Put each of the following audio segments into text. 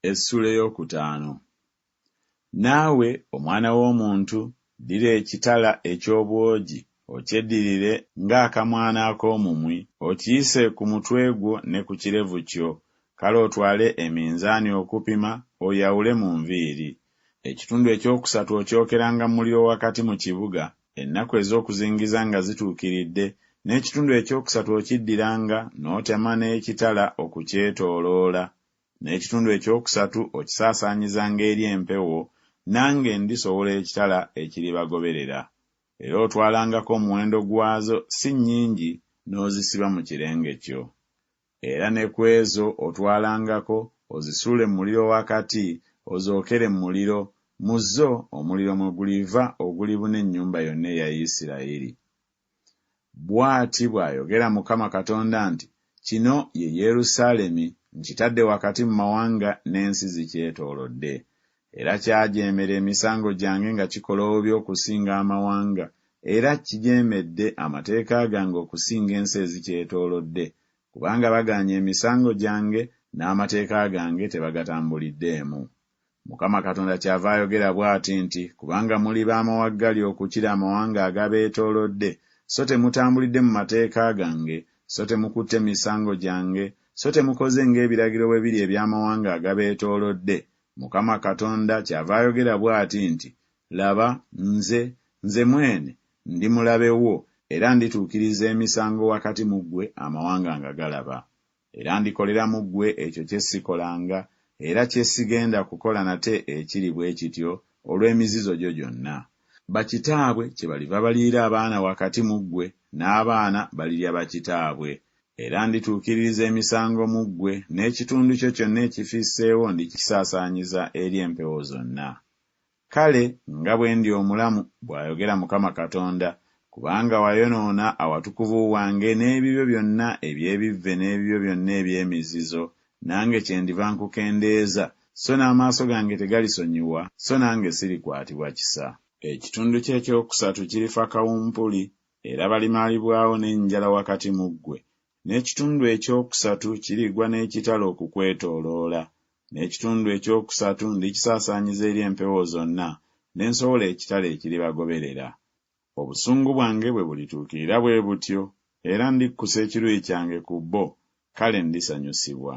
Essula ey'okutaano. Naawe omwana w'omuntu, ddira ekitala eky'obwogi okyeddirire ng'akamwana ak'omumwi, okiyise ku mutwe gwo ne ku kirevu kyo, kale otwale eminzaani okupima, oyawule mu nviiri. Ekitundu ekyokusatu okyokeranga mu muliro wakati mu kibuga, ennaku ez'okuzingiza nga zituukiridde, n'ekitundu ekyokusatu okiddiranga n'otema n'ekitala okukyetooloola. N'ekitundu ekyokusatu okisaasaanyizanga eri empewo, nange ndisowola ekitala ekiribagoberera. Era otwalangako omuwendo gwazo si nnyingi n'ozisiba mu kirenge kyo. Era ne ku ezo otwalangako ozisuule mu muliro wakati, ozookere mu muliro, mu zo omuliro mwe guliva ogulibuna ennyumba yonna eya Isirayiri. Bw'ati bw'ayogera Mukama Katonda nti, kino ye Yerusaalemi, nkitadde wakati mu mawanga n'ensi zikyetoolodde. Era kyajeemera emisango gyange nga kikola obubi okusinga amawanga, era kijeemedde amateeka gange okusinga ensi ezikyetoolodde, kubanga bagaanye emisango gyange n'amateeka gange tebagatambuliddeemu. Mukama Katonda kyava ayogera bw'ati nti, kubanga muli b'amawaggali okukira amawanga agabeetoolodde, so temutambulidde mu mateeka gange, so temukutte misango gyange, so temukoze ng'ebiragiro bwe biri eby'amawanga agabeetoolodde, Mukama Katonda kyava ayogera bw'ati nti, laba, nze mwene ndi mulabe wo, era ndituukiriza emisango wakati mu ggwe amawanga nga galaba. Era ndikolera mu ggwe ekyo kye sikolanga, era kye sigenda kukola nate ekiri bwe kityo olw'emizizo gyo gyonna. Bakitaabwe kye baliva baliira abaana wakati mu ggwe, n'abaana balirya bakitaabwe. Era ndituukiririza emisango mu ggwe, n'ekitundu kyo kyonna ekifisseewo ndikisaasaanyiza eri empewo zonna. Kale nga bwe ndi omulamu, bw'ayogera Mukama Katonda, kubanga wayonoona awatukuvu wange n'ebibyo byonna eby'ebivve n'ebibyo byonna eby'emizizo, nange kyendiva nkukendeeza, so n'amaaso gange tegalisonyiwa, so nange sirikwatibwa kisa. Ekitundu kye ekyokusatu kirifa kawumpuli, era balimaalibwawo n'enjala wakati mu ggwe. N'ekitundu ekyokusatu kirigwa n'ekitala okukwetooloola. N'ekitundu ekyokusatu ndikisaasaanyiza eri empewo zonna, ne nsowola ekitala ekiribagoberera. Obusungu bwange bwe bulituukirira bwe butyo, era ndikkusa ekiruyi kyange ku bo, kale ndisanyusibwa.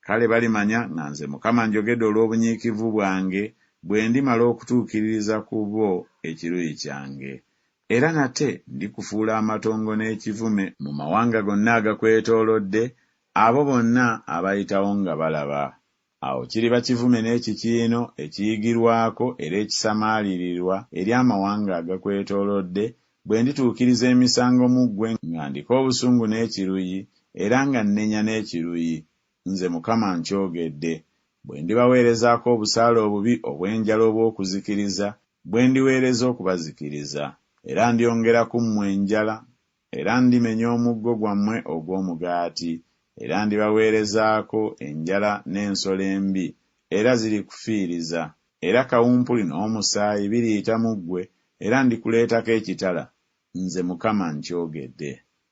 Kale balimanya nga nze Mukama njogedde olw'obunyiikivu bwange, bwe ndimala okutuukiririza ku bo ekiruyi kyange. Era nate ndikufuula amatongo n'ekivume mu mawanga gonna agakwetoolodde, abo bonna abayitawo nga balaba. Awo kiriba kivume n'ekikiino ekiyigirwako era ekisamaalirirwa eri amawanga agakwetoolodde, bwe ndituukiriza emisango mu ggwe nga ndiko obusungu n'ekiruyi, era nga nnenya n'ekiruyi. Nze Mukama nkyogedde. Bwe ndibaweerezaako obusaale obubi obw'enjala obw'okuzikiriza, bwe ndiweereza okubazikiriza. Era ndyongera ku mmwe enjala, era ndimenya omuggo gwammwe ogw'omugaati, era ndibaweerezaako enjala n'ensolo embi, era zirikufiiriza. Era kawumpuli n'omusaayi biriyita mu ggwe, era ndikuleetako ekitala. Nze Mukama nkyogedde.